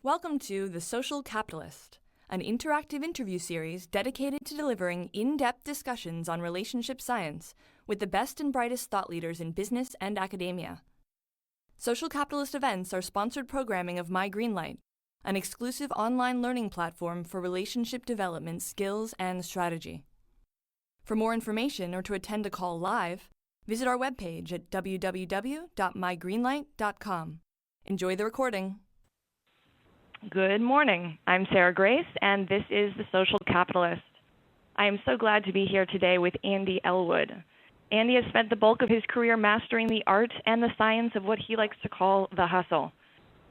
Welcome to The Social Capitalist, an interactive interview series dedicated to delivering in-depth discussions on relationship science with the best and brightest thought leaders in business and academia. Social Capitalist events are sponsored programming of myGreenlight, an exclusive online learning platform for relationship development skills and strategy. For more information or to attend a call live, visit our webpage at www.mygreenlight.com. Enjoy the recording. Good morning. I'm Sarah Grace, and this is The Social Capitalist. I am so glad to be here today with Andy Ellwood. Andy has spent the bulk of his career mastering the art and the science of what he likes to call the hustle.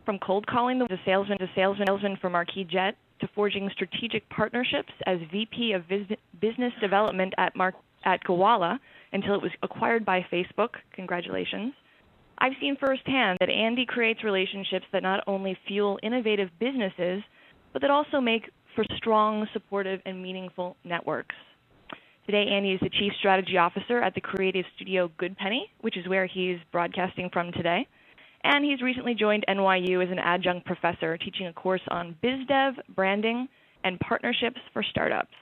From cold calling the salesman for Marquis Jet to forging strategic partnerships as VP of Business Development at Koala until it was acquired by Facebook. Congratulations. I've seen firsthand that Andy creates relationships that not only fuel innovative businesses, but that also make for strong, supportive, and meaningful networks. Today, Andy is the Chief Strategy Officer at the creative studio Goodpenny, which is where he's broadcasting from today. And he's recently joined NYU as an adjunct professor, teaching a course on biz dev, branding, and partnerships for startups.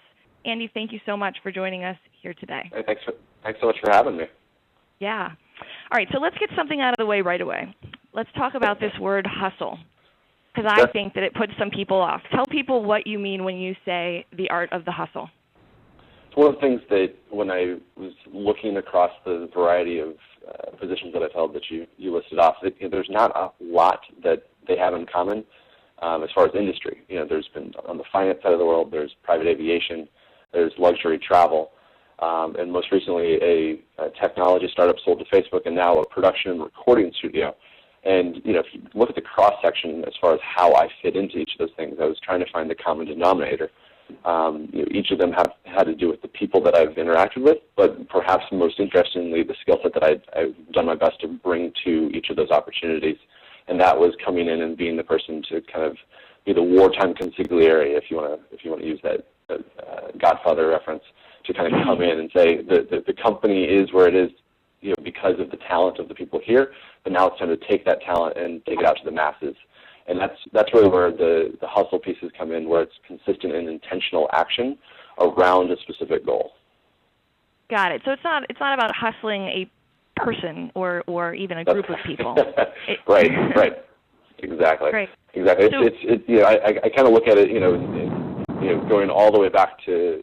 Andy, thank you so much for joining us here today. Hey, thanks so much for having me. Yeah. All right, so let's get something out of the way right away. Let's talk about this word hustle, because I think that it puts some people off. Tell people what you mean when you say the art of the hustle. It's one of the things that when I was looking across the variety of positions that I've held that you listed off, there's not a lot that they have in common as far as industry. There's been on the finance side of the world, there's private aviation, there's luxury travel, and most recently a technology startup sold to Facebook, and now a production and recording studio. And if you look at the cross-section as far as how I fit into each of those things, I was trying to find the common denominator. Each of them have had to do with the people that I've interacted with, but perhaps most interestingly, the skill set that I've done my best to bring to each of those opportunities. And that was coming in and being the person to kind of be the wartime consigliere, if you want to use that Godfather reference, to kind of come in and say the company is where it is, because of the talent of the people here, but now it's time to take that talent and take it out to the masses. And that's really where the hustle pieces come in, where it's consistent and intentional action around a specific goal. Got it. So it's not about hustling a person or even a group of people. Right. Exactly. Right. Exactly. So, I kind of look at it, going all the way back to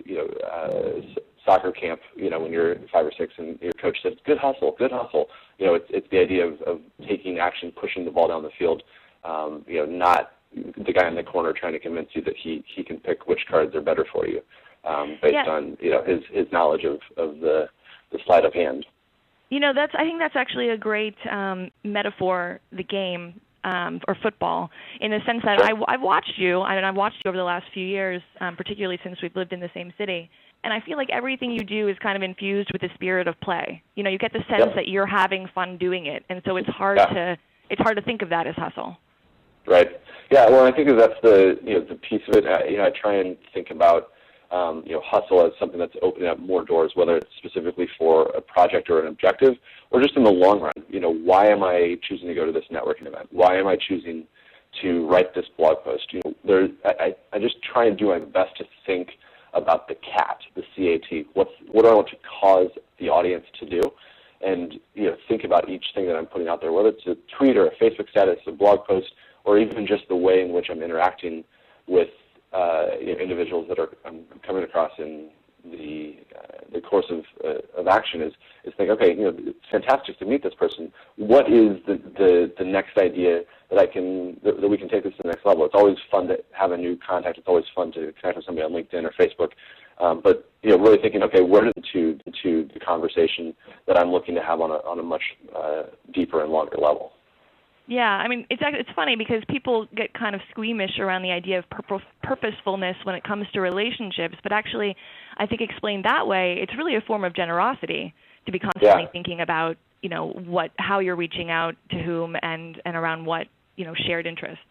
soccer camp, when you're 5 or 6 and your coach says, good hustle. It's the idea of taking action, pushing the ball down the field, not the guy in the corner trying to convince you that he can pick which cards are better for you, based on his knowledge of the sleight of hand. I think that's actually a great metaphor, the game or football, in the sense that Sure. I've watched you, and I've watched you over the last few years, particularly since we've lived in the same city. And I feel like everything you do is kind of infused with the spirit of play. You get the sense that you're having fun doing it, and so it's hard to think of that as hustle. Right. Yeah. Well, I think that's the piece of it. I try and think about hustle as something that's opening up more doors, whether it's specifically for a project or an objective, or just in the long run. Why am I choosing to go to this networking event? Why am I choosing to write this blog post? I just try and do my best to think about the CAT, the CAT. What do I want to cause the audience to do? And think about each thing that I'm putting out there, whether it's a tweet or a Facebook status, a blog post, or even just the way in which I'm interacting with individuals that I'm coming across in the course of action. Is think, okay, it's fantastic to meet this person. What is the next idea that we can take this to the next level? It's always fun to have a new contact. It's always fun to connect with somebody on LinkedIn or Facebook. But really thinking, okay, where into the conversation that I'm looking to have on a much deeper and longer level. Yeah, it's funny because people get kind of squeamish around the idea of purposefulness when it comes to relationships, but actually, I think explained that way, it's really a form of generosity to be constantly thinking about, how you're reaching out to whom and around what, shared interests.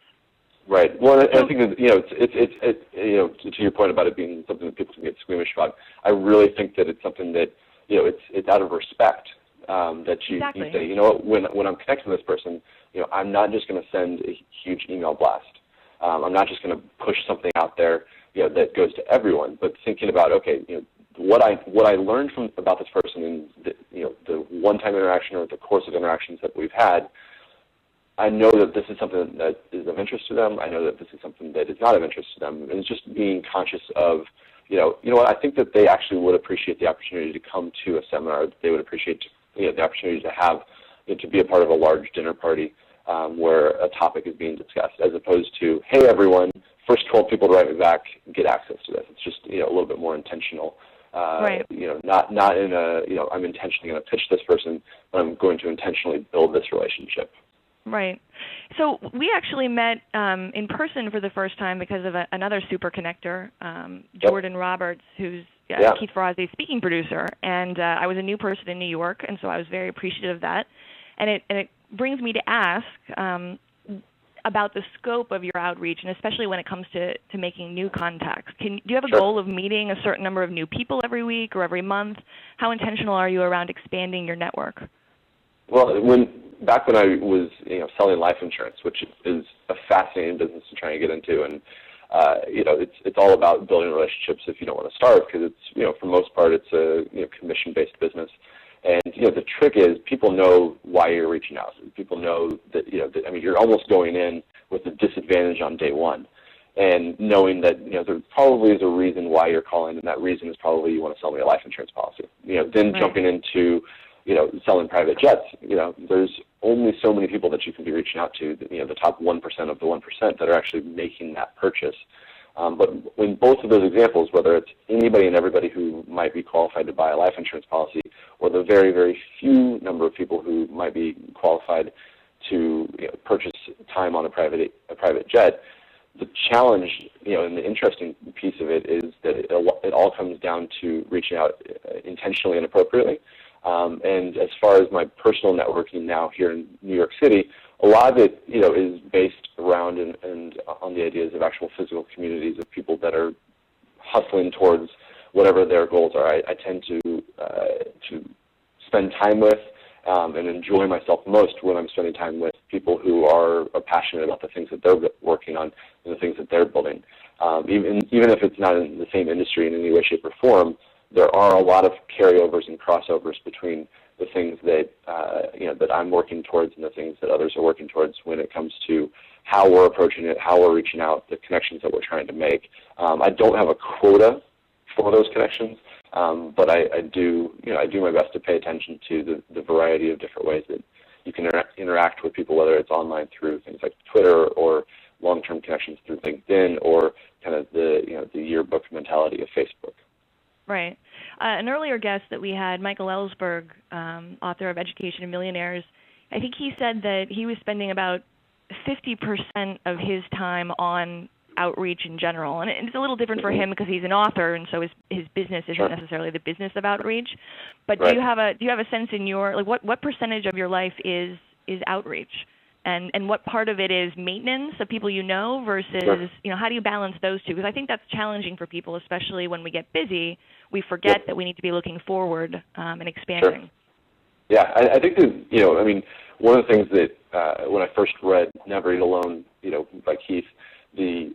Right. Well, I think that, it's to your point about it being something that people can get squeamish about. I really think that it's something that, it's out of respect. That you say, when I'm connecting with this person, I'm not just going to send a huge email blast. I'm not just going to push something out there, that goes to everyone, but thinking about, okay, what I learned about this person in the one-time interaction or the course of interactions that we've had. I know that this is something that is of interest to them. I know that this is something that is not of interest to them. And it's just being conscious of, what, I think that they actually would appreciate the opportunity to come to a seminar. They would appreciate, the opportunity to have, to be a part of a large dinner party where a topic is being discussed, as opposed to, hey, everyone, first 12 people to write me back, get access to this. It's just, a little bit more intentional. Right. Not in a, I'm intentionally going to pitch this person, but I'm going to intentionally build this relationship. Right. So we actually met in person for the first time because of another super connector, Jordan Roberts, who's Keith Ferrazzi's speaking producer. And I was a new person in New York, and so I was very appreciative of that. And it brings me to ask about the scope of your outreach, and especially when it comes to making new contacts. Do you have a goal of meeting a certain number of new people every week or every month? How intentional are you around expanding your network? Well, back when I was selling life insurance, which is a fascinating business to try and get into, and it's all about building relationships if you don't want to starve, because it's for the most part it's a commission-based business. And the trick is people know why you're reaching out. People know that you're almost going in with a disadvantage on day one, and knowing that there probably is a reason why you're calling, and that reason is probably you want to sell me a life insurance policy. Then jumping into selling private jets, there's only so many people that you can be reaching out to, the top 1% of the 1% that are actually making that purchase. But in both of those examples, whether it's anybody and everybody who might be qualified to buy a life insurance policy, or the very, very few number of people who might be qualified to purchase time on a private jet, the challenge, and the interesting piece of it is that it all comes down to reaching out intentionally and appropriately. And as far as my personal networking now here in New York City, a lot of it, is based around and on the ideas of actual physical communities of people that are hustling towards whatever their goals are. I tend to spend time with and enjoy myself most when I'm spending time with people who are passionate about the things that they're working on and the things that they're building. Even if it's not in the same industry in any way, shape, or form, there are a lot of carryovers and crossovers between the things that that I'm working towards and the things that others are working towards when it comes to how we're approaching it, how we're reaching out, the connections that we're trying to make. I don't have a quota for those connections, but I do my best to pay attention to the variety of different ways that you can interact with people, whether it's online through things like Twitter or long-term connections through LinkedIn, or kind of the yearbook mentality of Facebook. Right. An earlier guest that we had, Michael Ellsberg, author of Education of Millionaires, I think he said that he was spending about 50% of his time on outreach in general. And it's a little different for him because he's an author, and so his business isn't necessarily the business of outreach. But do you have a sense in your, what percentage of your life is outreach? And what part of it is maintenance of people versus, how do you balance those two? Because I think that's challenging for people, especially when we get busy. We forget that we need to be looking forward and expanding. Sure. Yeah, I think that, one of the things that when I first read Never Eat Alone, by Keith, the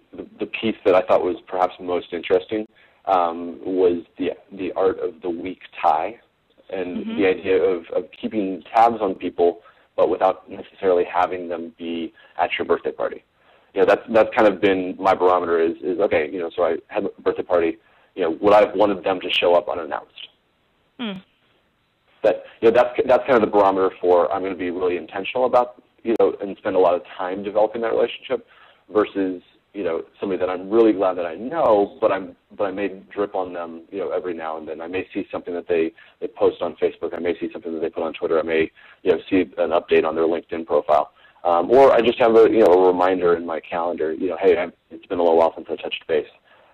piece that I thought was perhaps most interesting was the art of the weak tie, and the idea of keeping tabs on people, but without necessarily having them be at your birthday party. That's kind of been my barometer is okay, so I had a birthday party, would I have wanted them to show up unannounced? That's kind of the barometer for I'm going to be really intentional about, and spend a lot of time developing that relationship versus, somebody that I'm really glad that I know, but I may drip on them, every now and then. I may see something that they post on Facebook. I may see something that they put on Twitter. I may, see an update on their LinkedIn profile. Or I just have a reminder in my calendar, hey, it's been a little while since I touched base.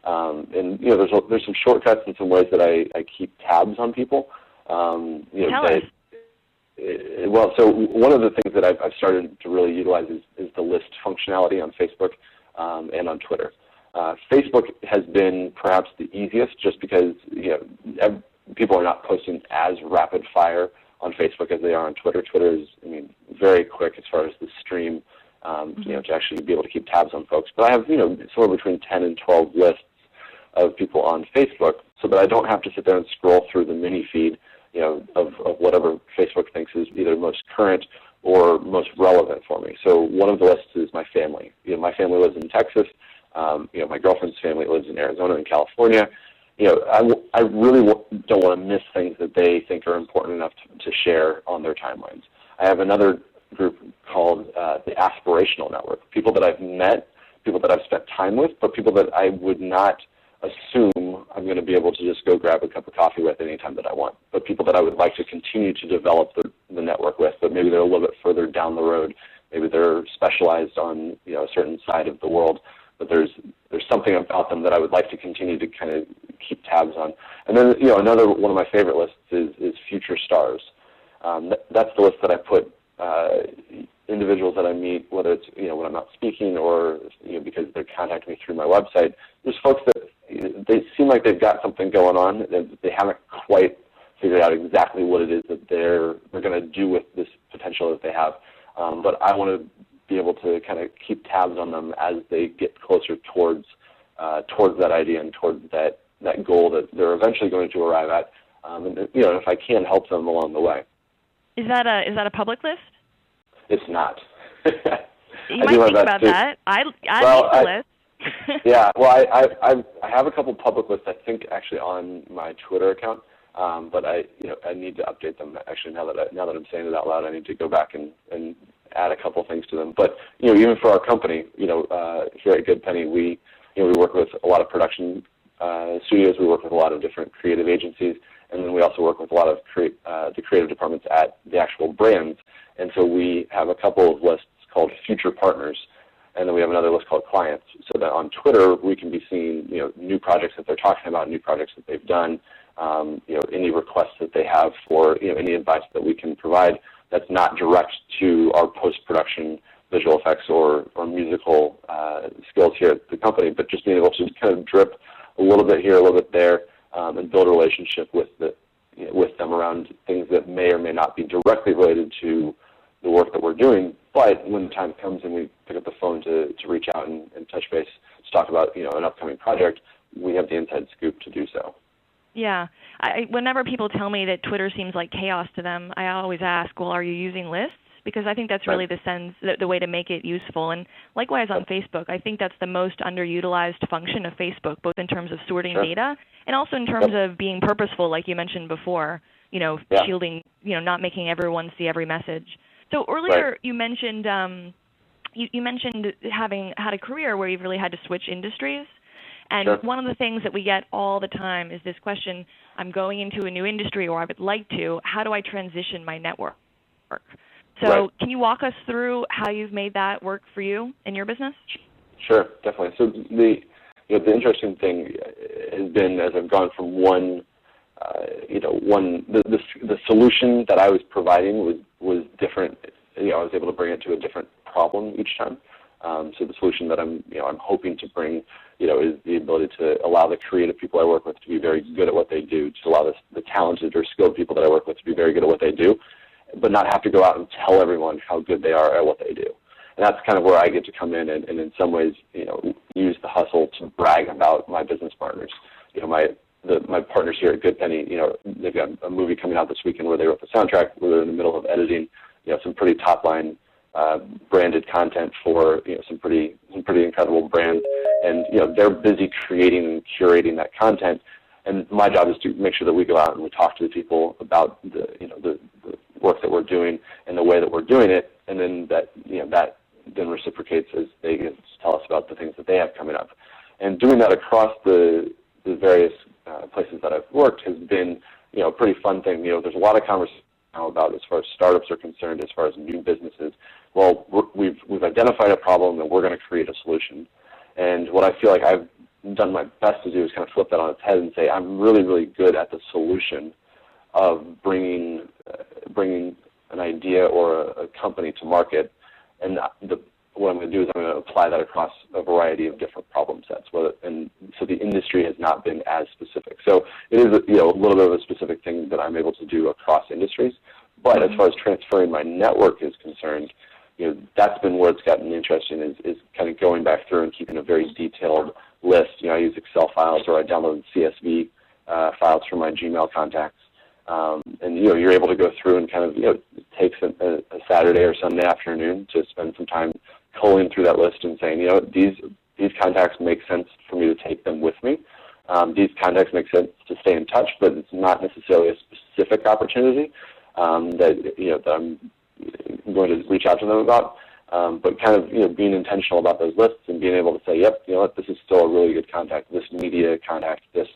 And, there's some shortcuts and some ways that I keep tabs on people. Tell us. Well, so one of the things that I've started to really utilize is the list functionality on Facebook and on Twitter. Facebook has been perhaps the easiest just because people are not posting as rapid fire on Facebook as they are on Twitter. Twitter is, very quick as far as the stream to actually be able to keep tabs on folks. But I have, somewhere between 10 and 12 lists of people on Facebook so that I don't have to sit there and scroll through the mini feed, of whatever Facebook thinks is either most current or most relevant for me. So one of the lists is my family. My family lives in Texas. My girlfriend's family lives in Arizona and California. I really don't want to miss things that they think are important enough to share on their timelines. I have another group called the Aspirational Network, people that I've met, people that I've spent time with, but people that I would not assume I'm going to be able to just go grab a cup of coffee with anytime that I want, but people that I would like to continue to develop the network with, but maybe they're a little bit further down the road. Maybe they're specialized on a certain side of the world, but there's something about them that I would like to continue to kind of keep tabs on. And then another one of my favorite lists is future stars. That's the list that I put individuals that I meet, whether it's when I'm not speaking or because they're contacting me through my website. There's folks that they seem like they've got something going on. They haven't quite figured out exactly what it is that they're going to do with this potential that they have. But I want to be able to kind of keep tabs on them as they get closer towards that idea and towards that goal that they're eventually going to arrive at. And if I can help them along the way. Is that a public list? It's not. You might think about that. I make the list. Yeah, well, I have a couple public lists, I think, actually on my Twitter account, but I need to update them. Actually, now that I'm saying it out loud, I need to go back and add a couple things to them. But even for our company, here at Good Penny, we work with a lot of production studios. We work with a lot of different creative agencies, and then we also work with a lot of the creative departments at the actual brands. And so we have a couple of lists called Future Partners, and then we have another list called Clients, so that on Twitter we can be seeing new projects that they're talking about, new projects that they've done, any requests that they have for any advice that we can provide that's not direct to our post-production visual effects or musical skills here at the company, but just being able to just kind of drip a little bit here, a little bit there, and build a relationship with them around things that may or may not be directly related to the work that we're doing. But when the time comes and we pick up the phone to reach out and touch base to talk about an upcoming project, we have the inside scoop to do so. Yeah. Whenever people tell me that Twitter seems like chaos to them, I always ask, well, are you using lists? Because I think that's really the way to make it useful. And likewise on Facebook, I think that's the most underutilized function of Facebook, both in terms of sorting data and also in terms of being purposeful, like you mentioned before, shielding, not making everyone see every message. So earlier you mentioned you mentioned having had a career where you've really had to switch industries. And one of the things that we get all the time is this question, I'm going into a new industry or I would like to, how do I transition my network? So can you walk us through how you've made that work for you in your business? Sure, definitely. So the interesting thing has been as I've gone from the solution that I was providing was different. I was able to bring it to a different problem each time. So the solution that I'm hoping to bring, is the ability to allow the creative people I work with to be very good at what they do, to allow the talented or skilled people that I work with to be very good at what they do, but not have to go out and tell everyone how good they are at what they do. And that's kind of where I get to come in and in some ways, use the hustle to brag about my business partners. My partners here at Good Penny, they've got a movie coming out this weekend where they wrote the soundtrack. We're in the middle of editing, some pretty top-line branded content for some pretty incredible brands, and they're busy creating and curating that content. And my job is to make sure that we go out and we talk to the people about the work that we're doing and the way that we're doing it, and then that then reciprocates as they tell us about the things that they have coming up. And doing that across the various places that I've worked has been a pretty fun thing. There's a lot of conversation now about as far as startups are concerned, as far as new businesses. Well, we've identified a problem and we're going to create a solution. And what I feel like I've done my best to do is kind of flip that on its head and say I'm really, really good at the solution of bringing an idea or a company to market. And what I'm going to do is I'm going to apply that across a variety of different problem sets. And so the industry has not been as specific. So it is a little bit of a specific thing that I'm able to do across industries. But as far as transferring my network is concerned, that's been where it's gotten interesting is kind of going back through and keeping a very detailed list. I use Excel files, or I download CSV files from my Gmail contacts. And you're able to go through and kind of it takes a Saturday or Sunday afternoon to spend some time culling through that list and saying, these contacts make sense for me to take them with me. These contacts make sense to stay in touch, but it's not necessarily a specific opportunity that I'm going to reach out to them about. But kind of being intentional about those lists and being able to say, yep, this is still a really good contact. This media contact, this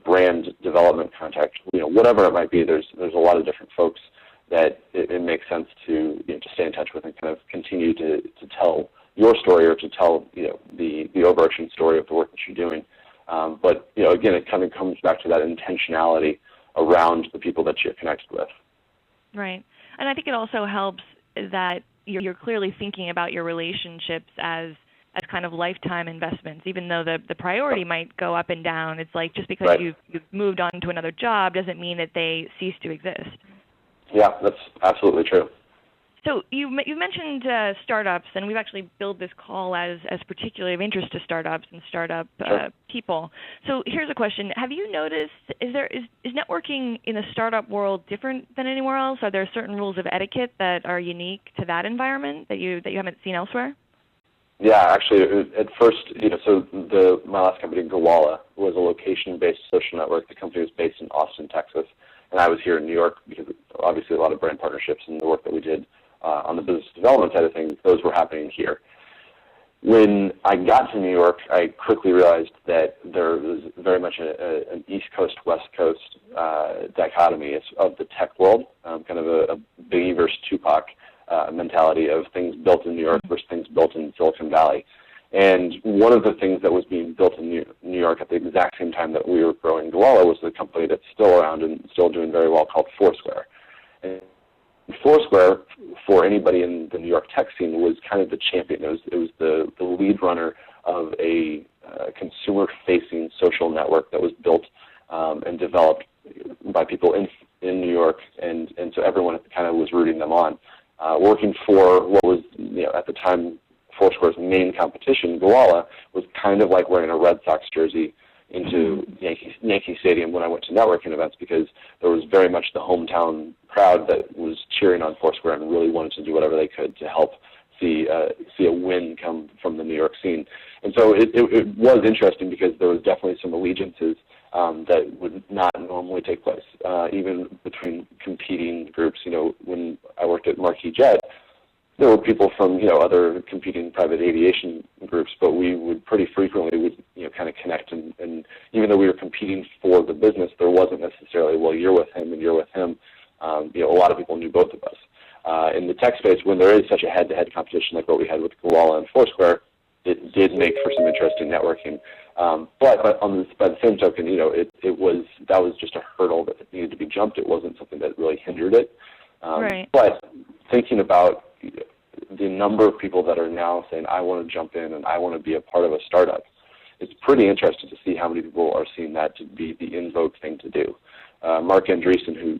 brand development contact, whatever it might be. There's a lot of different folks that it makes sense to stay in touch with and kind of continue to tell your story, or to tell the overarching story of the work that you're doing. But again, it kind of comes back to that intentionality around the people that you're connected with. Right, and I think it also helps that you're clearly thinking about your relationships as kind of lifetime investments, even though the priority might go up and down. It's like just because Right. you've moved on to another job doesn't mean that they cease to exist. Yeah, that's absolutely true. So you mentioned startups, and we've actually billed this call as particularly of interest to startups and startup Sure. people. So here's a question: have you noticed is networking in the startup world different than anywhere else? Are there certain rules of etiquette that are unique to that environment that you haven't seen elsewhere? Yeah, actually, at first, so my last company, Gowalla, was a location-based social network. The company was based in Austin, Texas, and I was here in New York because obviously a lot of brand partnerships and the work that we did on the business development side of things, those were happening here. When I got to New York, I quickly realized that there was very much an East Coast, West Coast dichotomy of the tech world, kind of a Biggie versus Tupac mentality of things built in New York versus things built in Silicon Valley. And one of the things that was being built in New York at the exact same time that we were growing Gowalla was the company that's still around and still doing very well called Foursquare. And Foursquare, for anybody in the New York tech scene, was kind of the champion. It was the lead runner of a consumer-facing social network that was built and developed by people in New York, and so everyone kind of was rooting them on. Working for what was, at the time, Foursquare's main competition, Gowalla, was kind of like wearing a Red Sox jersey into Yankee Stadium when I went to networking events, because there was very much the hometown crowd that was cheering on Foursquare and really wanted to do whatever they could to help see a win come from the New York scene. And so it was interesting because there was definitely some allegiances that would not normally take place, even between competing groups. When I worked at Marquis Jet, there were people from other competing private aviation groups, but we would pretty frequently kind of connect, and even though we were competing for the business, there wasn't necessarily, well, you're with him and you're with him. A lot of people knew both of us. In the tech space, when there is such a head-to-head competition like what we had with Gowalla and Foursquare, it did make for some interesting networking. But by the same token, that was just a hurdle that needed to be jumped. It wasn't something that really hindered it. Right. But thinking about the number of people that are now saying, I want to jump in and I want to be a part of a startup, it's pretty interesting to see how many people are seeing that to be the in vogue thing to do. Mark Andreessen, who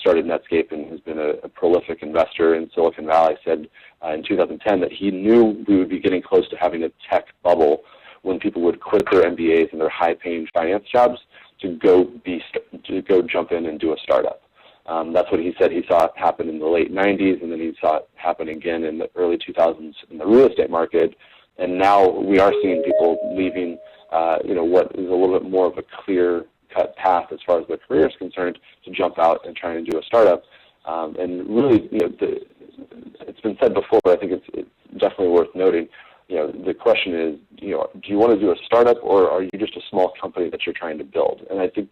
started Netscape and has been a prolific investor in Silicon Valley, said in 2010 that he knew we would be getting close to having a tech bubble when people would quit their MBAs and their high-paying finance jobs to go jump in and do a startup. That's what he said he saw happen in the late 90s, and then he saw it happen again in the early 2000s in the real estate market. And now we are seeing people leaving, what is a little bit more of a clear-cut path as far as their career is concerned to jump out and try and do a startup. And really, it's been said before, but I think it's definitely worth noting. The question is, do you want to do a startup, or are you just a small company that you're trying to build? And I think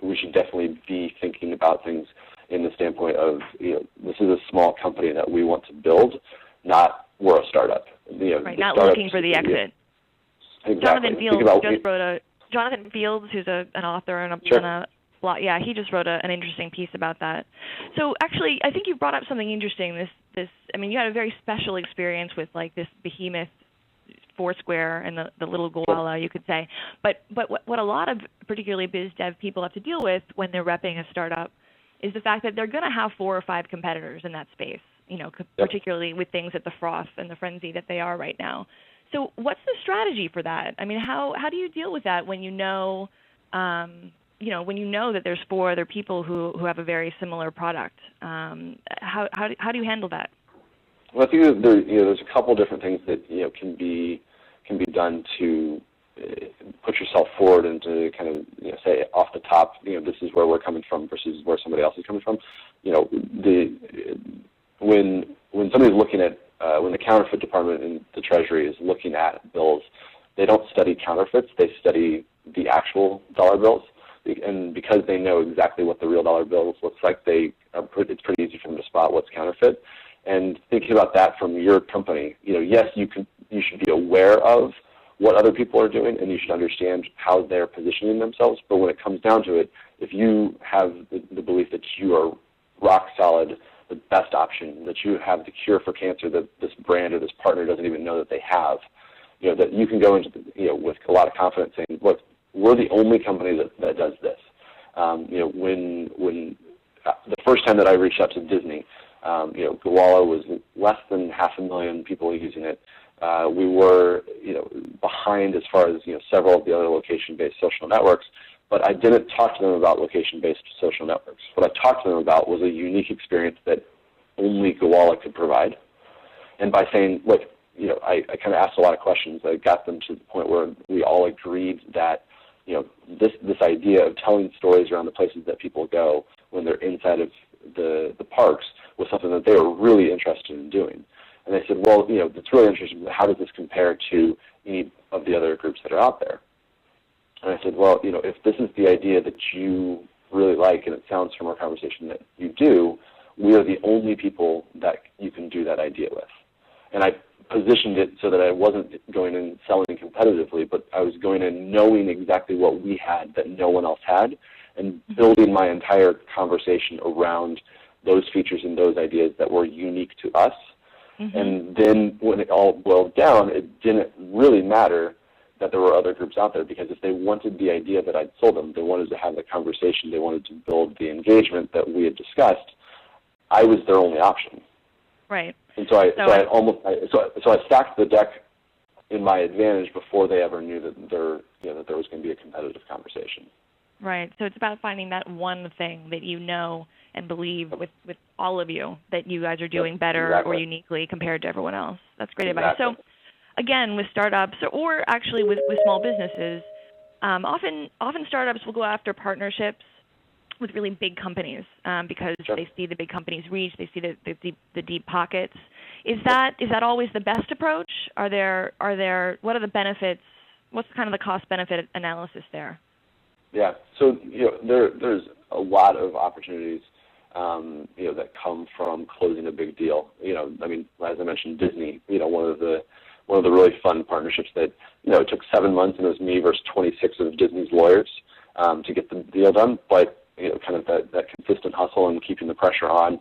we should definitely be thinking about things in the standpoint of, this is a small company that we want to build, not we're a startup. Right, not looking for the exit. Exactly. Jonathan Fields, who's an author and Sure. a blog, he just wrote an interesting piece about that. So actually, I think you brought up something interesting. You had a very special experience with like this behemoth Foursquare and the little Gowalla, you could say. But what a lot of particularly biz dev people have to deal with when they're repping a startup is the fact that they're going to have 4 or 5 competitors in that space. particularly with things at the froth and the frenzy that they are right now. So what's the strategy for that? I mean, how do you deal with that when you know, when you know that there's 4 other people who have a very similar product? How do you handle that? Well, I think there's a couple different things that can be done to put yourself forward and to kind of say off the top, this is where we're coming from versus where somebody else is coming from. When somebody's looking at when the counterfeit department in the Treasury is looking at bills, they don't study counterfeits; they study the actual dollar bills. And because they know exactly what the real dollar bills looks like, it's pretty easy for them to spot what's counterfeit. And thinking about that from your company, yes, you should be aware of what other people are doing, and you should understand how they're positioning themselves. But when it comes down to it, if you have the belief that you are rock solid, the best option, that you have the cure for cancer that this brand or this partner doesn't even know that they have, that you can go into with a lot of confidence saying, look, we're the only company that does this. When the first time that I reached out to Disney, Gowalla was less than 500,000 people using it. We were, behind as far as several of the other location-based social networks, but I didn't talk to them about location-based social networks. What I talked to them about was a unique experience that only Gowalla could provide. And by saying, look, I kind of asked a lot of questions. I got them to the point where we all agreed that this idea of telling stories around the places that people go when they're inside of the parks was something that they were really interested in doing. And they said, well, it's really interesting. How does this compare to any of the other groups that are out there? And I said, well, if this is the idea that you really like, and it sounds from our conversation that you do, we are the only people that you can do that idea with. And I positioned it so that I wasn't going in selling competitively, but I was going in knowing exactly what we had that no one else had, and building my entire conversation around those features and those ideas that were unique to us. Mm-hmm. And then when it all boiled down, it didn't really matter that there were other groups out there, because if they wanted the idea that I'd sold them, they wanted to have the conversation, they wanted to build the engagement that we had discussed, I was their only option. Right. And so I stacked the deck in my advantage before they ever knew that there was going to be a competitive conversation. Right. So it's about finding that one thing that you know and believe with all of you that you guys are doing better exactly. or uniquely compared to everyone else. That's great advice. Exactly. So again, with startups or actually with small businesses, often startups will go after partnerships with really big companies because Sure. they see the big companies' reach, they see the deep pockets. Is that always the best approach? What are the benefits? What's kind of the cost-benefit analysis there? Yeah, so there's a lot of opportunities that come from closing a big deal. As I mentioned, Disney. One of the really fun partnerships that it took 7 months, and it was me versus 26 of Disney's lawyers to get the deal done. But kind of that consistent hustle and keeping the pressure on,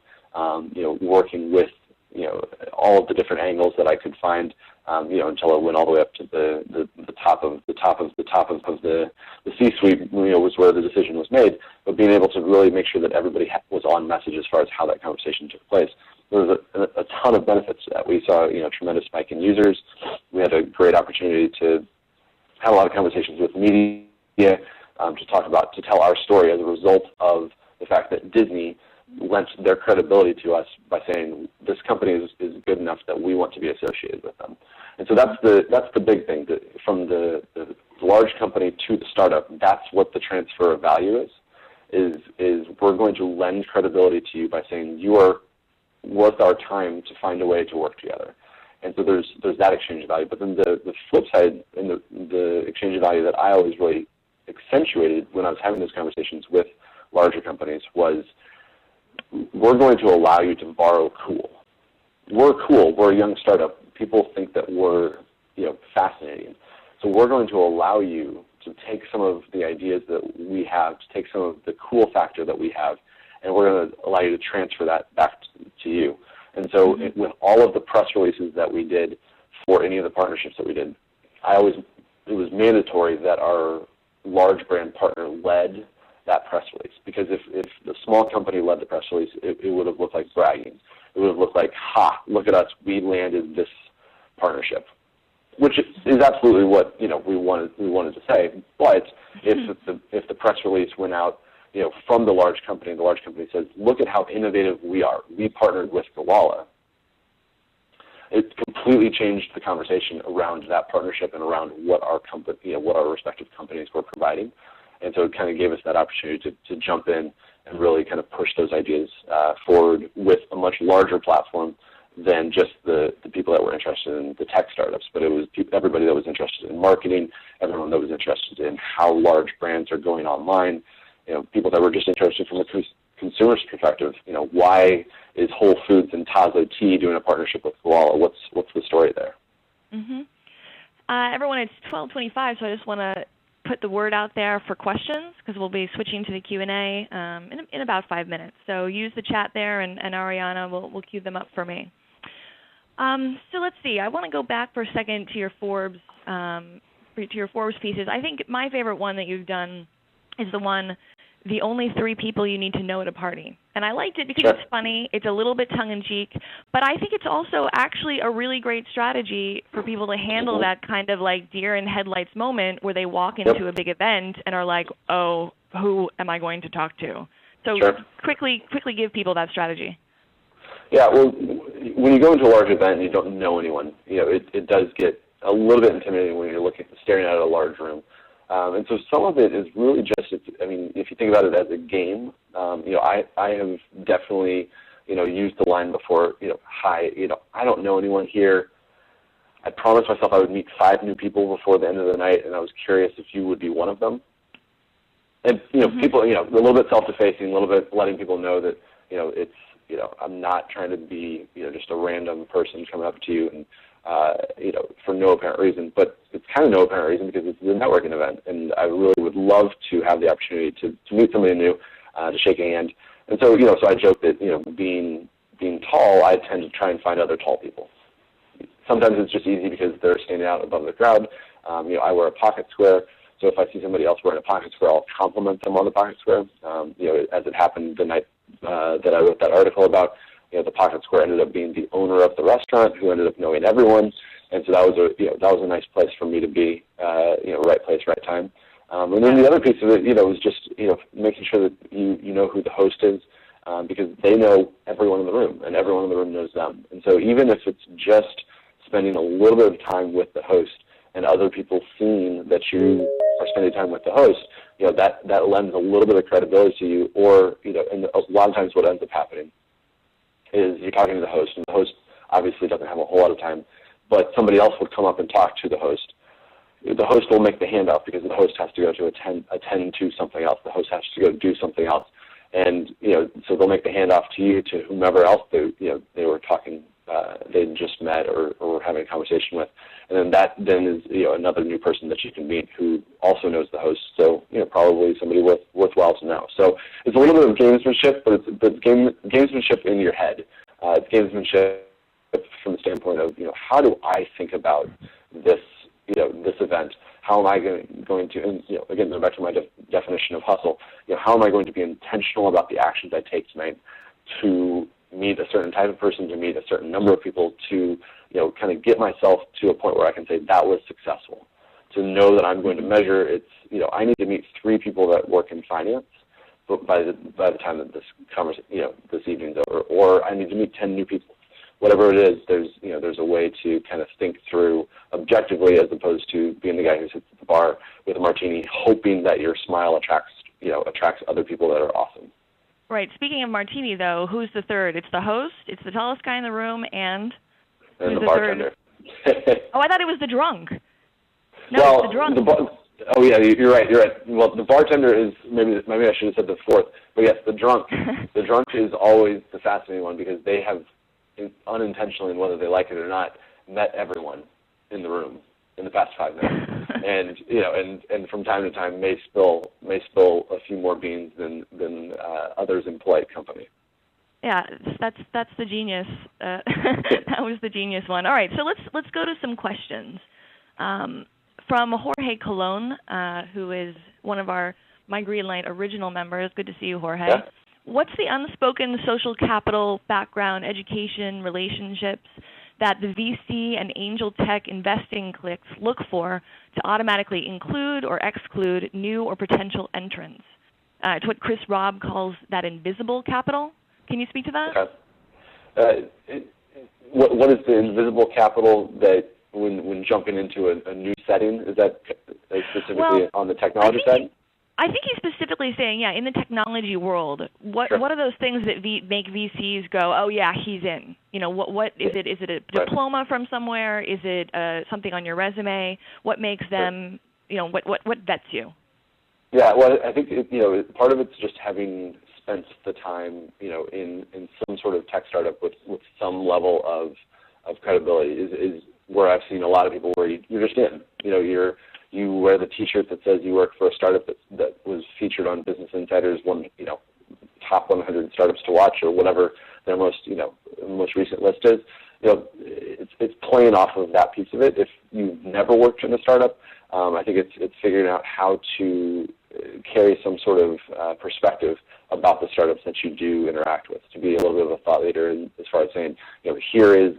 working with all of the different angles that I could find, until it went all the way up to the top of the C-suite, was where the decision was made. But being able to really make sure that everybody was on message as far as how that conversation took place. There was a ton of benefits to that. We saw a tremendous spike in users. We had a great opportunity to have a lot of conversations with media to tell our story as a result of the fact that Disney lent their credibility to us by saying this company is good enough that we want to be associated with them. And so that's the big thing, that from the large company to the startup. That's what the transfer of value is we're going to lend credibility to you by saying you are worth our time to find a way to work together. And so there's that exchange of value. But then the flip side, and the exchange of value that I always really accentuated when I was having those conversations with larger companies was, we're going to allow you to borrow cool. We're cool. We're a young startup. People think that we're fascinating. So we're going to allow you to take some of the ideas that we have, to take some of the cool factor that we have, and we're going to allow you to transfer that back to you. And so with all of the press releases that we did for any of the partnerships that we did, it was mandatory that our large brand partner led that press release, because if the small company led the press release, it would have looked like bragging. it would have looked like, ha, look at us, we landed this partnership, which is absolutely what we wanted to say. But if the press release went out from the large company, and the large company says, look at how innovative we are. We partnered with Gowalla. It completely changed the conversation around that partnership and around what our company, what our respective companies were providing. And so it kind of gave us that opportunity to jump in and really kind of push those ideas forward with a much larger platform than just the people that were interested in the tech startups, but it was everybody that was interested in marketing, everyone that was interested in how large brands are going online, people that were just interested from a consumer's perspective. Why is Whole Foods and Tazo Tea doing a partnership with Gowalla? What's the story there? Mm-hmm. Everyone, it's 12:25, so I just want to put the word out there for questions because we'll be switching to the Q&A in about 5 minutes. So use the chat there, and Ariana will queue them up for me. So let's see. I want to go back for a second to your Forbes pieces. I think my favorite one that you've done is the only 3 people you need to know at a party. And I liked it because It's funny, it's a little bit tongue-in-cheek, but I think it's also actually a really great strategy for people to handle that kind of like deer in headlights moment where they walk into a big event and are like, oh, who am I going to talk to? So quickly give people that strategy. Yeah, well, when you go into a large event and you don't know anyone, it does get a little bit intimidating when you're staring at a large room. And so some of it is really just, if you think about it as a game, I have definitely, used the line before, hi, I don't know anyone here. I promised myself I would meet 5 new people before the end of the night, and I was curious if you would be one of them. And, people, a little bit self-defacing, a little bit letting people know that, it's, I'm not trying to be, just a random person coming up to you and, for no apparent reason, but it's kind of no apparent reason because it's a networking event, and I really would love to have the opportunity to meet somebody new, to shake a hand. And so, so I joke that, being tall, I tend to try and find other tall people. Sometimes it's just easy because they're standing out above the crowd. I wear a pocket square, so if I see somebody else wearing a pocket square, I'll compliment them on the pocket square. As it happened the night that I wrote that article about, the pocket square ended up being the owner of the restaurant who ended up knowing everyone, and so that was a nice place for me to be, right place, right time. And then the other piece of it, was just making sure that you know who the host is, because they know everyone in the room, and everyone in the room knows them. And so even if it's just spending a little bit of time with the host, and other people seeing that you are spending time with the host, that lends a little bit of credibility to you. Or and a lot of times what ends up happening is you're talking to the host, and the host obviously doesn't have a whole lot of time, but somebody else will come up and talk to the host. The host will make the handoff because the host has to go to attend to something else. The host has to go do something else, and so they'll make the handoff to you, to whomever else they were talking, they'd just met or were having a conversation with, and then that is another new person that you can meet who also knows the host. So probably somebody worthwhile to know. So it's a little bit of gamesmanship, but it's gamesmanship in your head. It's gamesmanship from the standpoint of how do I think about this this event? How am I going to, and again, going back to my definition of hustle, how am I going to be intentional about the actions I take tonight to meet a certain type of person, to meet a certain number of people, to kind of get myself to a point where I can say that was successful. To know that I'm going to measure, I need to meet 3 people that work in finance, but by the time that this this evening's over, or I need to meet 10 new people. Whatever it is, there's a way to kind of think through objectively, as opposed to being the guy who sits at the bar with a martini, hoping that your smile attracts other people that are awesome. Right. Speaking of martini, though, who's the third? It's the host, it's the tallest guy in the room, and who's the bartender. Oh, I thought it was the drunk. No, it's the drunk. Oh yeah, you're right. Well, the bartender is maybe I should have said the fourth, but yes, the drunk. The drunk is always the fascinating one because they have unintentionally, and whether they like it or not, met everyone in the room in the past 5 minutes, and from time to time may spill a few more beans than others in polite company. Yeah, that's the genius. That was the genius one. All right, so let's go to some questions from Jorge Colon, who is one of our myGreenlight original members. Good to see you, Jorge. Yeah. What's the unspoken social capital, background, education, relationships that the VC and angel tech investing cliques look for to automatically include or exclude new or potential entrants? It's what Chris Robb calls that invisible capital. Can you speak to that? Okay. What is the invisible capital that when jumping into a new setting, is that specifically on the technology side? I think he's specifically saying, in the technology world, what are those things that make VCs go, oh yeah, he's in? What is it? Is it a diploma from somewhere? Is it something on your resume? What makes them, what vets you? Yeah, well, I think part of it's just having spent the time, in some sort of tech startup with some level of credibility is where I've seen a lot of people where you're just in. You wear the T-shirt that says you work for a startup that was featured on Business Insider's top 100 startups to watch or whatever their most recent list is. It's playing off of that piece of it. If you've never worked in a startup, I think it's figuring out how to carry some sort of perspective about the startups that you do interact with, to be a little bit of a thought leader as far as saying, here's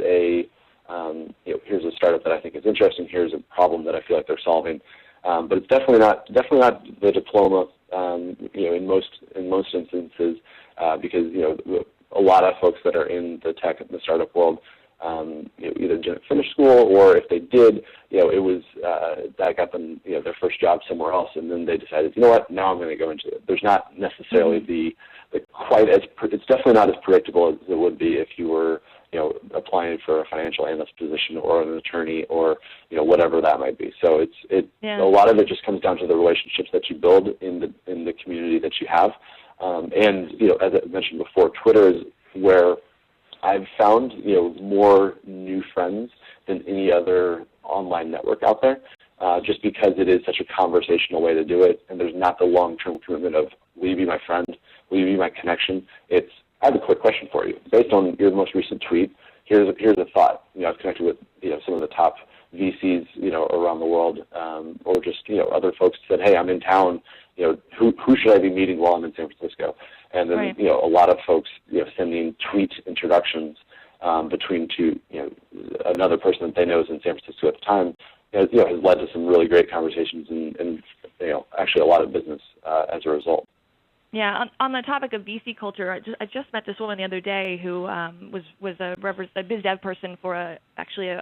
a startup that I think is interesting. Here's a problem that I feel like they're solving. But it's definitely not the diploma. In most instances, because a lot of folks that are in the tech and the startup world either didn't finish school, or if they did, it was that got them their first job somewhere else, and then they decided, now I'm going to go into it. There's not necessarily the it's definitely not as predictable as it would be if you were applying for a financial analyst position or an attorney or whatever that might be. So a lot of it just comes down to the relationships that you build in the community that you have, and as I mentioned before, Twitter is where I've found more new friends than any other online network out there, just because it is such a conversational way to do it, and there's not the long-term commitment of, will you be my friend, will you be my connection? It's, I have a quick question for you. Based on your most recent tweet, here's a thought. I've connected with some of the top VCs around the world, or just other folks said, hey, I'm in town. Who should I be meeting while I'm in San Francisco? And then a lot of folks sending tweet introductions between another person that they know is in San Francisco at the time has led to some really great conversations and actually a lot of business as a result. Yeah, on the topic of VC culture, I just met this woman the other day who was a biz dev person for a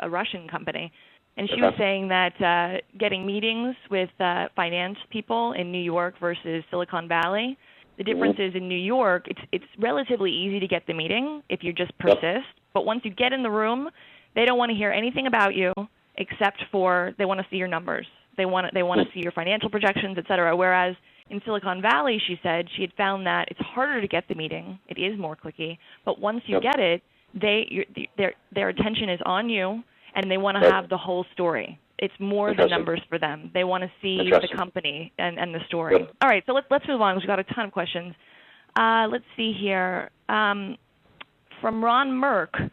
Russian company, and she was saying that getting meetings with finance people in New York versus Silicon Valley, the difference is in New York, it's relatively easy to get the meeting if you just persist, but once you get in the room, they don't want to hear anything about you except for they want to see your numbers. They want to see your financial projections, et cetera, whereas in Silicon Valley, she said, she had found that it's harder to get the meeting. It is more clicky. But once you get it, their attention is on you, and they want to have the whole story. It's more the numbers for them. They want to see the company and the story. All right, so let's move on. We've got a ton of questions. Let's see here. From Ron Merck.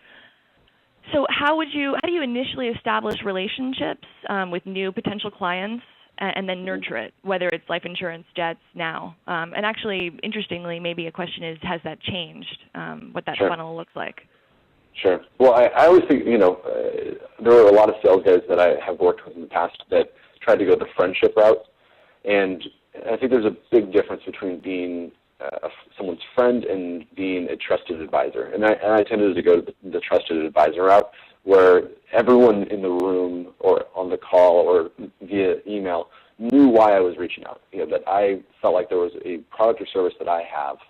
So how do you initially establish relationships with new potential clients and then nurture it, whether it's life insurance, jets, now? And actually, interestingly, maybe a question is, has that changed, what that funnel looks like? Sure. Well, I always think, there are a lot of sales guys that I have worked with in the past that tried to go the friendship route. And I think there's a big difference between being someone's friend and being a trusted advisor. And I tended to go the trusted advisor route, where everyone in the room or on the call or via email knew why I was reaching out, that I felt like there was a product or service that I have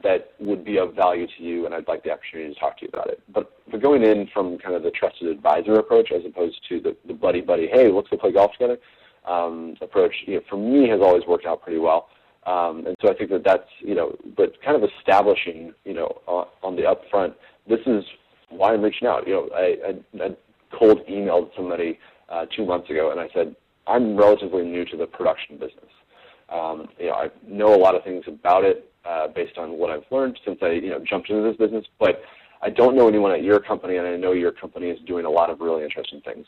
that would be of value to you, and I'd like the opportunity to talk to you about it. But for going in from kind of the trusted advisor approach as opposed to the buddy, hey, let's go play golf together approach, for me has always worked out pretty well. And so I think that's, but kind of establishing, on the upfront, this is why I'm reaching out. I cold emailed somebody 2 months ago, and I said, I'm relatively new to the production business. I know a lot of things about it based on what I've learned since I jumped into this business, but I don't know anyone at your company, and I know your company is doing a lot of really interesting things.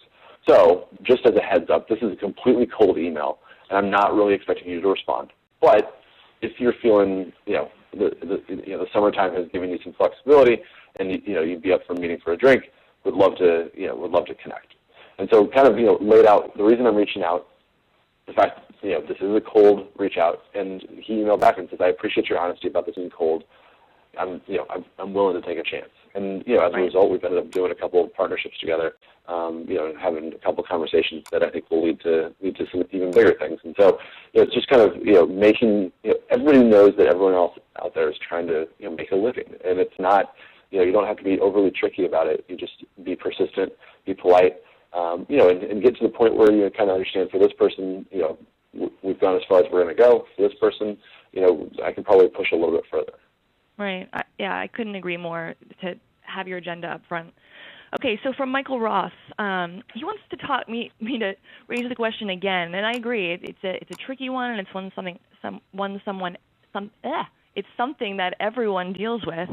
So just as a heads up, this is a completely cold email, and I'm not really expecting you to respond. But if you're feeling the summertime has given you some flexibility, and you'd be up for a meeting for a drink. Would love to connect. And so kind of laid out the reason I'm reaching out. The fact this is a cold reach out, and he emailed back and says, I appreciate your honesty about this being cold. I'm willing to take a chance. And as a result, we've ended up doing a couple of partnerships together, and having a couple of conversations that I think will lead to some even bigger things. And so it's just kind of making everybody knows that everyone else out there is trying to make a living, and it's not you don't have to be overly tricky about it. You just be persistent, be polite, and get to the point where you kind of understand for this person, we've gone as far as we're going to go. For this person, I can probably push a little bit further. Right. I couldn't agree more to have your agenda up front. Okay, so from Michael Ross, he wants to talk me to raise the question again, and I agree. It's a tricky one, and it's it's something that everyone deals with.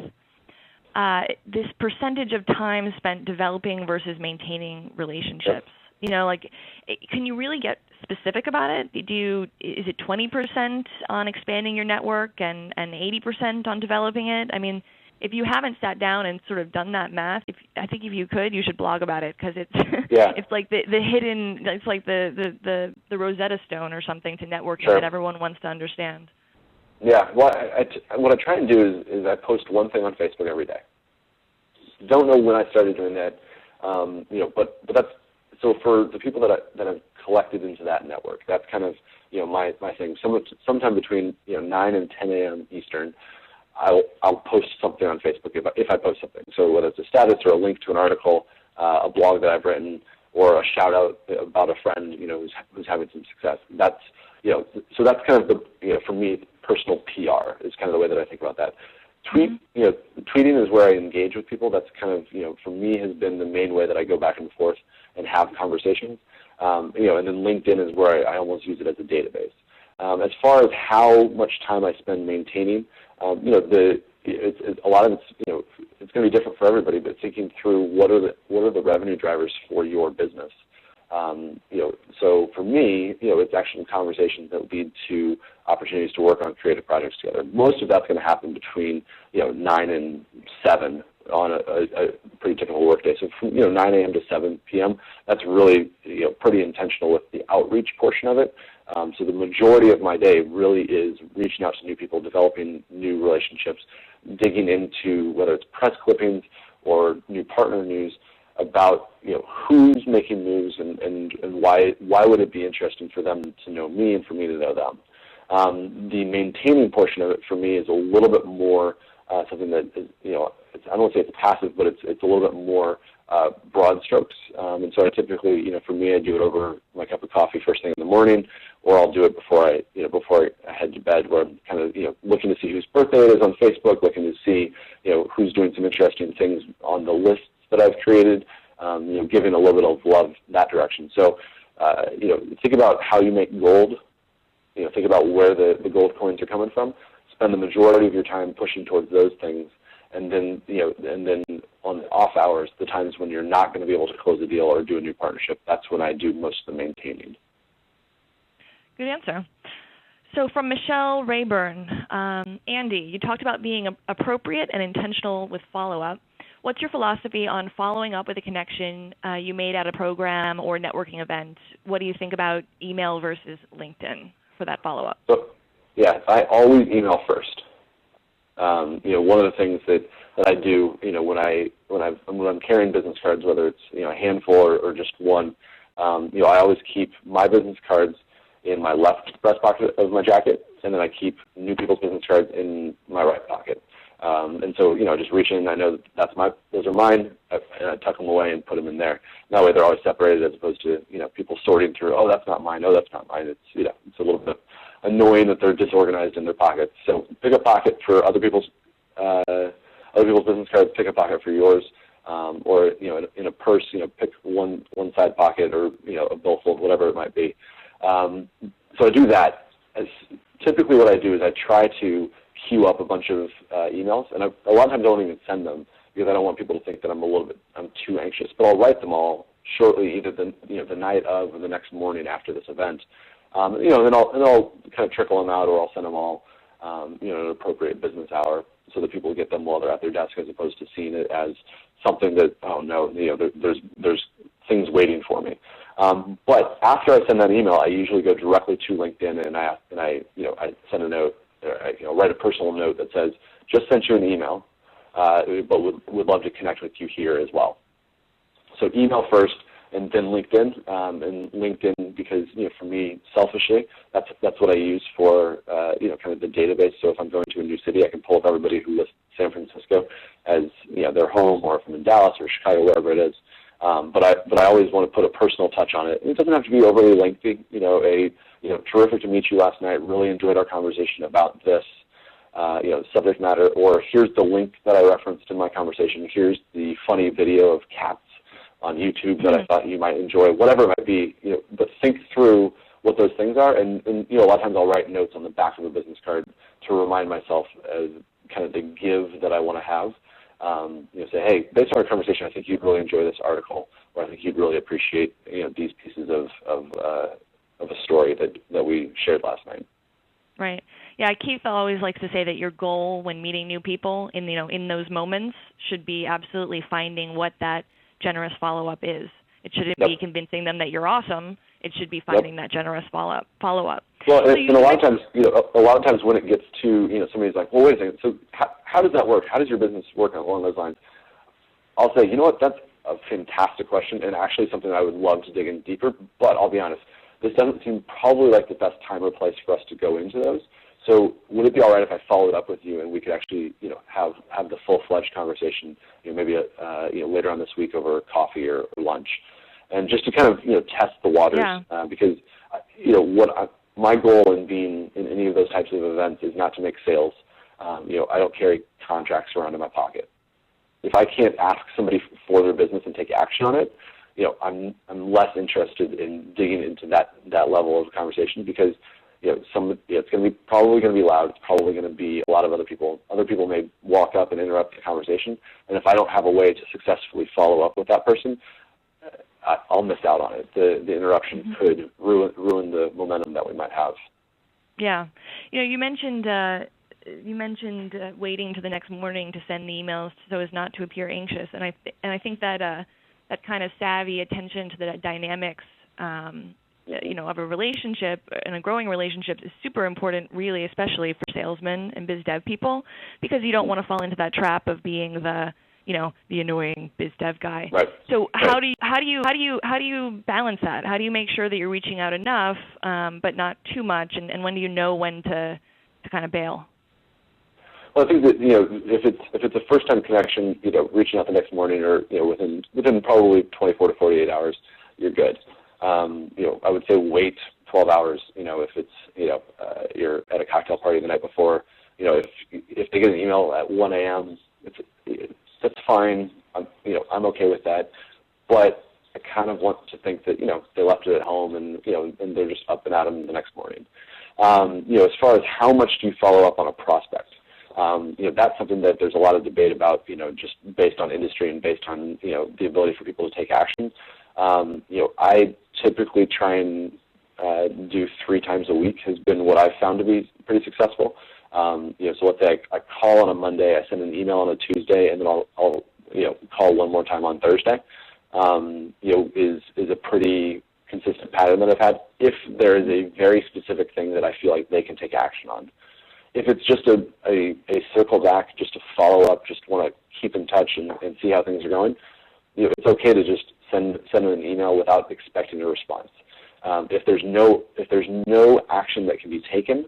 This percentage of time spent developing versus maintaining relationships. Can you really get specific about it? Is it 20% on expanding your network and 80% on developing it? I mean, if you haven't sat down and sort of done that math, I think if you could, you should blog about it, because it's it's like the hidden, it's like the Rosetta Stone or something to networking that everyone wants to understand. Yeah, well, what I try and do is I post one thing on Facebook every day. Don't know when I started doing that, but that's so for the people that have collected into that network. That's kind of my thing. Sometime between 9 and 10 a.m. Eastern, I'll post something on Facebook if I post something. So whether it's a status or a link to an article, a blog that I've written, or a shout out about a friend who's having some success. That's so that's kind of the for me, personal PR is kind of the way that I think about that. Tweeting is where I engage with people. That's kind of for me has been the main way that I go back and forth and have conversations. And then LinkedIn is where I almost use it as a database. As far as how much time I spend maintaining, a lot of it's going to be different for everybody. But thinking through what are the revenue drivers for your business. So for me, it's actually conversations that lead to opportunities to work on creative projects together. Most of that's going to happen between 9 and 7 on a pretty typical workday. So from 9 a.m. to 7 p.m., that's really pretty intentional with the outreach portion of it. So the majority of my day really is reaching out to new people, developing new relationships, digging into whether it's press clippings or new partner news about who's making moves and why would it be interesting for them to know me and for me to know them. The maintaining portion of it for me is a little bit more something that is, I don't want to say it's passive, but it's a little bit more broad strokes. And so I typically, for me, I do it over my cup of coffee first thing in the morning, or I'll do it before I head to bed, where I'm kind of looking to see whose birthday it is on Facebook, looking to see who's doing some interesting things on the lists that I've created, giving a little bit of love that direction. So, think about how you make gold. Think about where the gold coins are coming from. Spend the majority of your time pushing towards those things, and then on the off hours, the times when you're not going to be able to close a deal or do a new partnership, that's when I do most of the maintaining. Good answer. So from Michelle Rayburn, Andy, you talked about being appropriate and intentional with follow-up. What's your philosophy on following up with a connection you made at a program or networking event? What do you think about email versus LinkedIn for that follow-up? So, I always email first. One of the things that I do, when I'm carrying business cards, whether it's a handful or just one, I always keep my business cards in my left breast pocket of my jacket, and then I keep new people's business cards in my right pocket. And so, just reach in. I know those are mine, and I tuck them away and put them in there. That way, they're always separated, as opposed to people sorting through. Oh, that's not mine. Oh, that's not mine. It's it's a little bit annoying that they're disorganized in their pockets. So pick a pocket for other people's business cards. Pick a pocket for yours, or in a purse, pick one side pocket, or a billfold, whatever it might be. So I do that. Typically, what I do is I try to queue up a bunch of emails, and a lot of times I don't even send them because I don't want people to think that I'm too anxious. But I'll write them all shortly, either the night of or the next morning after this event. And then I'll kind of trickle them out, or I'll send them all an appropriate business hour, so that people get them while they're at their desk, as opposed to seeing it as something that, oh no, there's things waiting for me. But after I send that email, I usually go directly to LinkedIn and I send a note, or write a personal note that says, just sent you an email, but would love to connect with you here as well. So email first, and then LinkedIn. And LinkedIn, because for me, selfishly, that's what I use for kind of the database. So if I'm going to a new city, I can pull up everybody who lives in San Francisco as their home, or if I'm in Dallas or Chicago, wherever it is. But I always want to put a personal touch on it. And it doesn't have to be overly lengthy. Terrific to meet you last night. Really enjoyed our conversation about this. Subject matter, or here's the link that I referenced in my conversation. Here's the funny video of cats on YouTube that I thought you might enjoy. Whatever it might be, but think through what those things are. And a lot of times I'll write notes on the back of a business card to remind myself as kind of the give that I want to have. Say, hey, based on our conversation, I think you'd really enjoy this article, or I think you'd really appreciate these pieces of a story that we shared last night. Right. Yeah, Keith always likes to say that your goal when meeting new people in those moments should be absolutely finding what that generous follow-up is. It shouldn't be convincing them that you're awesome. It should be finding that generous follow-up. Well, so and a lot of times when it gets to somebody's like, well, wait a second. So how does that work? How does your business work along those lines? I'll say, that's a fantastic question, and actually something I would love to dig in deeper. But I'll be honest, this doesn't seem probably like the best time or place for us to go into those. So would it be all right if I followed up with you and we could actually, have the full-fledged conversation, maybe later on this week over coffee or lunch, and just to kind of test the waters, because my goal in being in any of those types of events is not to make sales. I don't carry contracts around in my pocket. If I can't ask somebody for their business and take action on it, I'm less interested in digging into that level of conversation, because it's probably going to be loud. It's probably going to be a lot of other people. Other people may walk up and interrupt the conversation, and if I don't have a way to successfully follow up with that person, I'll miss out on it. The interruption could ruin the momentum that we might have. Yeah, you mentioned waiting to the next morning to send the emails so as not to appear anxious, and I think that that kind of savvy attention to the dynamics of a relationship and a growing relationship is super important, really, especially for salesmen and biz dev people, because you don't want to fall into that trap of being the annoying biz dev guy. Right. So how do you balance that? How do you make sure that you're reaching out enough, but not too much? And when do you know when to kind of bail? Well, I think that if it's a first-time connection, reaching out the next morning or within probably 24 to 48 hours, you're good. I would say wait 12 hours. If it's you're at a cocktail party the night before, if they get an email at 1 a.m., that's fine. I'm okay with that. But I kind of want to think that they left it at home and they're just up and at 'em the next morning. As far as how much do you follow up on a prospect? That's something that there's a lot of debate about, just based on industry and based on, the ability for people to take action. I typically try and do 3 times a week has been what I've found to be pretty successful. So let's say I call on a Monday, I send an email on a Tuesday, and then I'll call one more time on Thursday. Is a pretty consistent pattern that I've had if there is a very specific thing that I feel like they can take action on. If it's just a circle back, just a follow-up, just want to keep in touch and see how things are going, it's okay to just send an email without expecting a response. If there's no action that can be taken,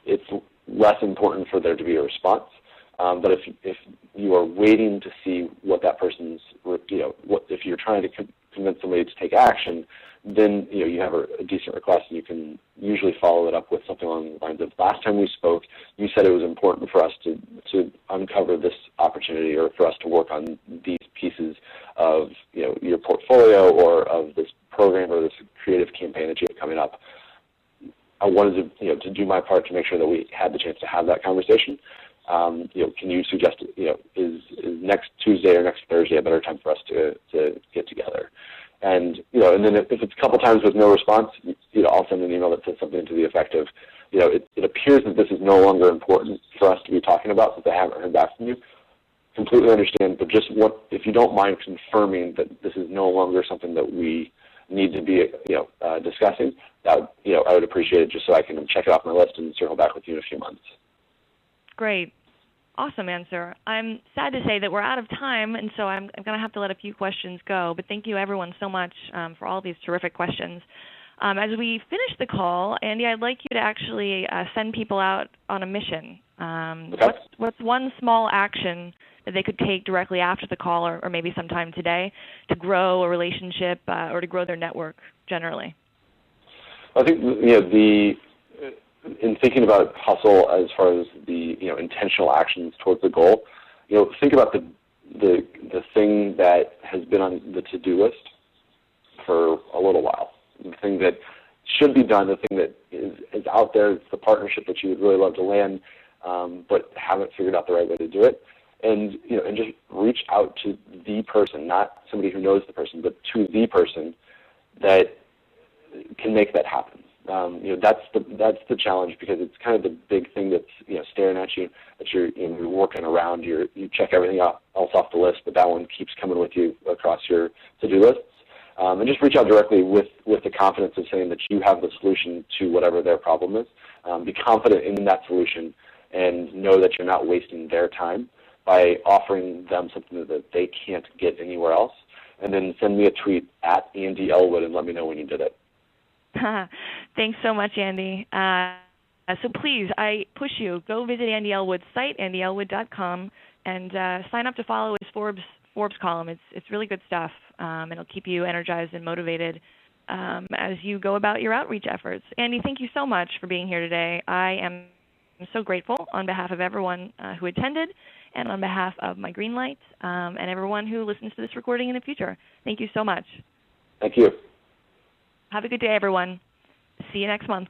it's less important for there to be a response. But if you are waiting to see what that person's, if you're trying to convince somebody to take action, then you have a decent request, and you can usually follow it up with something along the lines of, last time we spoke, you said it was important for us to uncover this opportunity, or for us to work on these pieces of your portfolio or of this program or this creative campaign that you have coming up. I wanted to do my part to make sure that we had the chance to have that conversation. Can you suggest, is next Tuesday or next Thursday a better time for us to get together? And and then if it's a couple times with no response, I'll send an email that says something to the effect of, it appears that this is no longer important for us to be talking about since I haven't heard back from you. Completely understand, but just if you don't mind confirming that this is no longer something that we need to be, discussing, that I would appreciate it, just so I can check it off my list and circle back with you in a few months. Great. Awesome answer. I'm sad to say that we're out of time, and so I'm going to have to let a few questions go, but thank you everyone so much for all these terrific questions. As we finish the call, Andy, I'd like you to actually send people out on a mission. Okay. What's one small action that they could take directly after the call or maybe sometime today to grow a relationship or to grow their network generally? I think in thinking about hustle as far as the intentional actions towards the goal, think about the thing that has been on the to-do list for a little while. The thing that should be done, the thing that is out there, it's the partnership that you would really love to land, but haven't figured out the right way to do it. And just reach out to the person, not somebody who knows the person, but to the person that can make that happen. That's the challenge, because it's kind of the big thing that's staring at you, that you're working around. You check everything else off the list, but that one keeps coming with you across your to-do lists. And just reach out directly with the confidence of saying that you have the solution to whatever their problem is. Be confident in that solution and know that you're not wasting their time by offering them something that they can't get anywhere else. And then send me a tweet at Andy Ellwood and let me know when you did it. Thanks so much, Andy. So please, I push you, go visit Andy Ellwood's site, andyellwood.com, and sign up to follow his Forbes column. It's really good stuff, and it'll keep you energized and motivated as you go about your outreach efforts. Andy, thank you so much for being here today. I am so grateful on behalf of everyone who attended and on behalf of myGreenlight and everyone who listens to this recording in the future. Thank you so much. Thank you. Have a good day, everyone. See you next month.